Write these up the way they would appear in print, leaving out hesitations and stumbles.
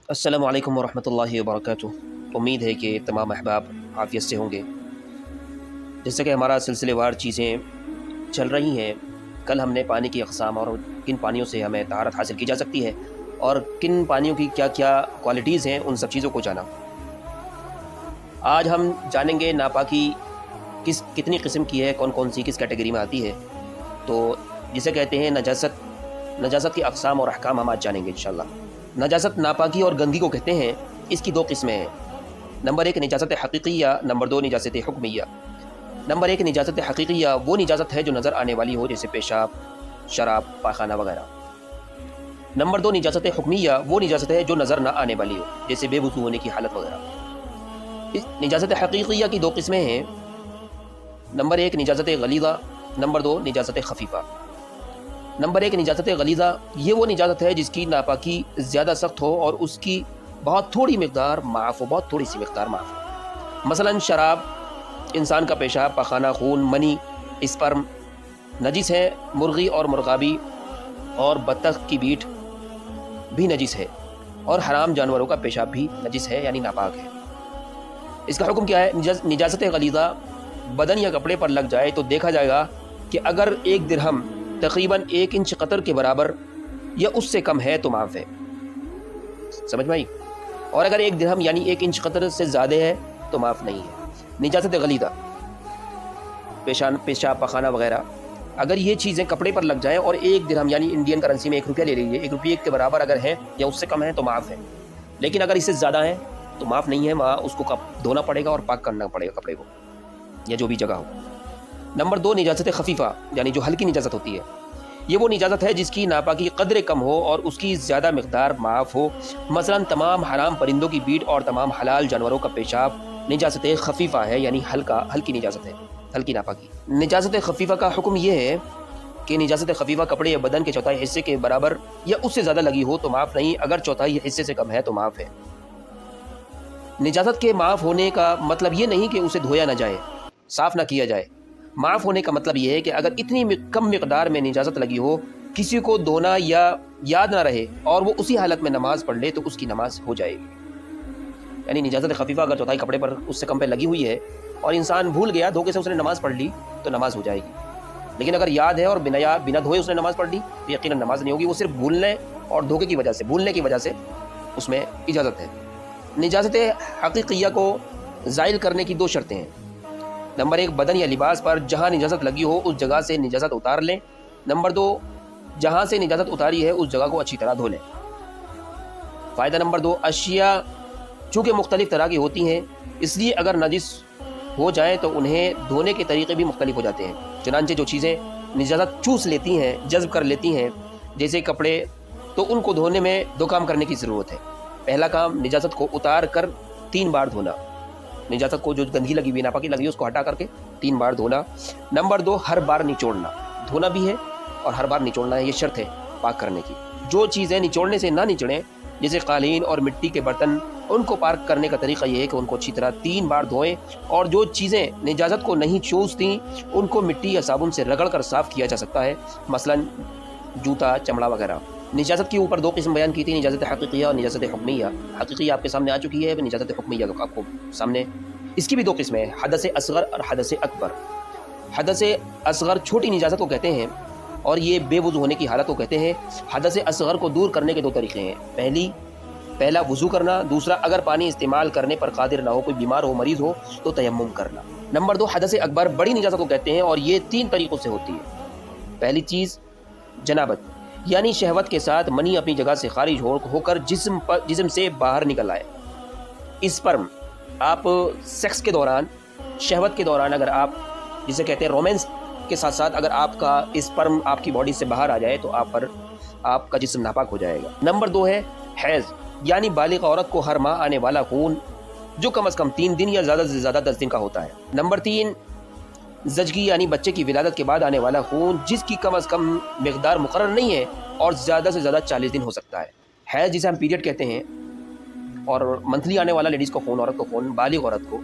अस्सलामु अलैकुम वरहमतुल्लाहि वबरकातुह। उम्मीद है कि तमाम अहबाब आफ़ियत से होंगे। जैसे कि हमारा सिलसिलेवार चीज़ें चल रही हैं, कल हमने पानी की अक़साम और किन पानियों से हमें तहारत हासिल की जा सकती है और किन पानियों की क्या क्या क्वालिटीज़ हैं, उन सब चीज़ों को जाना। आज हम जानेंगे नापाकी कितनी किस्म की है, कौन कौन सी किस कैटेगरी में आती है। तो जिसे कहते हैं नजासत की अक़साम और अहकाम हम आज जानेंगे इंशाअल्लाह। नजासत नापाकी और गंदगी को कहते हैं। इसकी दो किस्में हैं। नंबर एक निजासत हकीकिया, नंबर दो निजासत हुक्मिया। नंबर एक निजासत हकीकिया वो निजासत है जो नज़र आने वाली हो, जैसे पेशाब, शराब, पाखाना वगैरह। नंबर दो निजासत हुक्मिया वो निजासत है जो नज़र ना आने वाली हो, जैसे बेवुज़ू होने की हालत वगैरह। इस निजासत हकीकिया की दो किस्में हैं। नंबर एक निजासत गलीज़ा, नंबर दो निजासत खफीफ़ा। नंबर एक निजासत गलीज़ा ये वो निजासत है जिसकी नापाकी ज़्यादा सख्त हो और उसकी बहुत थोड़ी मकदार माफ़ हो, बहुत थोड़ी सी मकदार माफ़ हो। मसलन शराब, इंसान का पेशाब, पखाना, खून, मनी, स्पर्म नजिस है। मुर्गी और मुर्गाबी और बत्तख की बीट भी नजिस है और हराम जानवरों का पेशाब भी नजिस है, यानी नापाक है। इसका हुक्म क्या है? निजासत गलीज़ा बदन या कपड़े पर लग जाए तो देखा जाएगा कि अगर एक दिरहम तकरीबन 1 इंच कतर के बराबर या उससे कम है तो माफ़ है। समझ में आई? और अगर 1 दिरहम यानी 1 इंच कतर से ज़्यादा है तो माफ़ नहीं है। निजासत गलीज़ा पेशाब, पखाना वगैरह, अगर ये चीज़ें कपड़े पर लग जाएँ और 1 दिरहम यानी इंडियन करेंसी में 1 रुपया ले लीजिए, 1 रुपये के बराबर अगर है या उससे कम है तो माफ़ है। लेकिन अगर इससे ज़्यादा है तो माफ़ नहीं है, वहाँ उसको धोना पड़ेगा और पाक करना पड़ेगा कपड़े को या जो भी जगह हो। नंबर दो निजासत खफीफ़ा, यानी जो हल्की निजासत होती है। ये वो निजासत है जिसकी नापाकी कदर कम हो और उसकी ज़्यादा मकदार माफ़ हो। मसलन तमाम हराम परिंदों की बीट और तमाम हलाल जानवरों का पेशाब निजासत खफीफ़ा है, यानी हल्की निजासत है, हल्की नापाकी। निजासत खफीफ़ा का हुक्म ये है कि निजासत खफीफ़ा कपड़े या बदन के चौथाई हिस्से के बराबर या उससे ज़्यादा लगी हो तो माफ़ नहीं, अगर चौथाई हिस्से से कम है तो माफ़ है। निजासत के माफ़ होने का मतलब ये नहीं कि उसे धोया ना जाए, साफ़ ना किया जाए। माफ़ होने का मतलब ये है कि अगर इतनी कम मकदार में निजासत लगी हो, किसी को धोना या याद ना रहे और वो उसी हालत में नमाज़ पढ़ ले तो उसकी नमाज़ हो जाएगी। यानी निजासत खफीफ़ा अगर चौथाई कपड़े पर उससे कम पे लगी हुई है और इंसान भूल गया, धोखे से उसने नमाज़ पढ़ ली तो नमाज़ हो जाएगी। लेकिन अगर याद है और बिना धोए उसने नमाज़ पढ़ ली तो यकीनन नमाज़ नहीं होगी। वो सिर्फ भूलने और धोखे की वजह से, भूलने की वजह से उसमें इजाज़त है। निजासत हकीकिया को ज़ाइल करने की दो शर्तें हैं। नंबर एक, बदन या लिबास पर जहाँ निजासत लगी हो उस जगह से निजासत उतार लें। नंबर दो, जहाँ से निजासत उतारी है उस जगह को अच्छी तरह धो लें। फ़ायदा नंबर दो, अशिया चूँकि मुख्तलिफ़ तरह की होती हैं, इसलिए अगर नजिस हो जाए तो उन्हें धोने के तरीक़े भी मुख्तलिफ हो जाते हैं। चुनांचे जो चीज़ें निजासत चूस लेती हैं, जज़्ब कर लेती हैं, जैसे कपड़े, तो उनको धोने में दो काम करने की ज़रूरत है। पहला काम, निजासत को उतार कर 3 बार धोना। निजासत को जो गंदगी लगी हुई, नापाकी लगी है, उसको हटा करके 3 बार धोना। नंबर दो, हर बार निचोड़ना। धोना भी है और हर बार निचोड़ना है, ये शर्त है पाक करने की। जो चीज़ें निचोड़ने से ना निचड़ें, जैसे कालीन और मिट्टी के बर्तन, उनको पाक करने का तरीका ये है कि उनको अच्छी तरह 3 बार धोएं। और जो चीज़ें निजासत को नहीं चूसती उनको मिट्टी या साबुन से रगड़ कर साफ़ किया जा सकता है, मसलन जूता, चमड़ा वगैरह। निजासत के ऊपर 2 किस्म बयान की थी, निजासत हकीकिया और निजासत हुक्मिया। हकीकिया आपके सामने आ चुकी है, निजासत हुक्मिया आपको सामने। इसकी भी 2 किस्में हैं, हदस असगर और हदस अकबर। हदस असगर छोटी निजासत को कहते हैं और ये बेवुज़ू होने की हालत को कहते हैं। हदस असगर को दूर करने के 2 तरीक़े हैं। पहला वुज़ू करना, दूसरा अगर पानी इस्तेमाल करने पर कादिर ना हो, कोई बीमार हो, मरीज़ हो तो तयम्मुम करना। नंबर 2, हदस अकबर बड़ी निजासत को कहते हैं और ये 3 तरीक़ों से होती है। पहली चीज़, जनाबत, यानी शहवत के साथ मनी अपनी जगह से खारिज होकर जिस्म से बाहर निकल आए। स्पर्म, आप सेक्स के दौरान, शहवत के दौरान, अगर आप जिसे कहते हैं रोमांस के साथ साथ अगर आपका स्पर्म आपकी बॉडी से बाहर आ जाए तो आपका जिस्म नापाक हो जाएगा। नंबर 2 है हैज़, यानी बालिग औरत को हर माह आने वाला खून जो कम से कम 3 दिन या ज़्यादा से ज़्यादा 10 दिन का होता है। नंबर 3, ज़चगी, यानी बच्चे की विलादत के बाद आने वाला खून जिसकी कम से कम मकदार मुकर्रर नहीं है और ज़्यादा से ज़्यादा 40 दिन हो सकता है। हैज़ जिसे हम पीरियड कहते हैं, और मंथली आने वाला लेडीज़ को खून, औरत को खून, बालिग औरत को,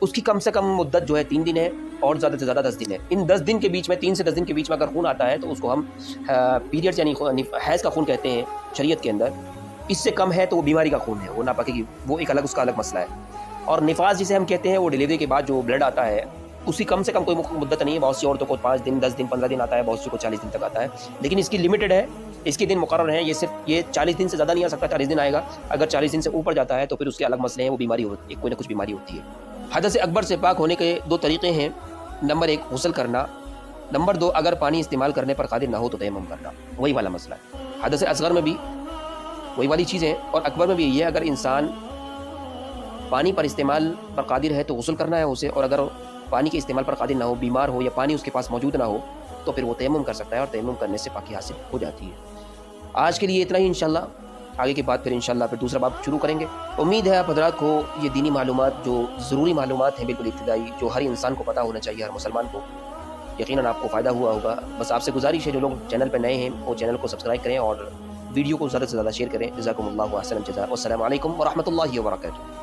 उसकी कम से कम मुद्दत जो है 3 दिन है और ज़्यादा से ज़्यादा 10 दिन है। इन 10 दिन के बीच में, 3 से 10 दिन के बीच में अगर खून आता है तो उसको हम पीरियड्स यानी हैज़ का खून कहते हैं शरीयत के अंदर। اس سے کم ہے تو وہ بیماری کا خون ہے، وہ ناپاکی کی وہ ایک الگ اس کا الگ مسئلہ ہے۔ اور نفاس جسے ہم کہتے ہیں وہ ڈلیوری کے بعد جو بلڈ آتا ہے اسی کم سے کم کوئی مدت نہیں ہے، بہت سی عورتوں کو 5 دن 10 دن 15 دن آتا ہے، بہت سی کو 40 دن تک آتا ہے، لیکن اس کی لمیٹڈ ہے، اس کے دن مقرر ہیں، یہ صرف یہ 40 دن سے زیادہ نہیں آ سکتا، 40 دن آئے گا، اگر 40 دن سے اوپر جاتا ہے تو پھر اس کے الگ مسئلے ہیں، وہ بیماری ہوتی ہے، کوئی نہ کچھ بیماری ہوتی ہے۔ حدث اکبر سے پاک ہونے کے 2 طریقے ہیں، نمبر 1 غسل کرنا، نمبر 2 اگر پانی استعمال کرنے پر قادر نہ ہو تو تیمم کرنا، وہی والا مسئلہ ہے۔ حدث اصغر میں بھی وہی والی چیزیں اور اکبر میں بھی یہی ہے، اگر انسان پانی پر استعمال پر قادر ہے تو غسل کرنا ہے اسے، اور اگر پانی کے استعمال پر قادر نہ ہو، بیمار ہو یا پانی اس کے پاس موجود نہ ہو تو پھر وہ تیمم کر سکتا ہے، اور تیمم کرنے سے پاکی حاصل ہو جاتی ہے۔ آج کے لیے اتنا ہی انشاءاللہ، آگے کے بعد پھر انشاءاللہ پھر دوسرا باب شروع کریں گے۔ امید ہے آپ حضرات کو یہ دینی معلومات جو ضروری معلومات ہیں بالکل ابتدائی، جو ہر انسان کو پتہ ہونا چاہیے، ہر مسلمان کو، یقیناً آپ کو فائدہ ہوا ہوگا۔ بس آپ سے گزارش ہے جو لوگ چینل پہ نئے ہیں وہ چینل کو سبسکرائب کریں اور ویڈیو کو زیادہ سے زیادہ شیئر کریں۔ جزاکم اللہ احسن الجزاء، والسلام علیکم ورحمۃ اللہ وبرکاتہ۔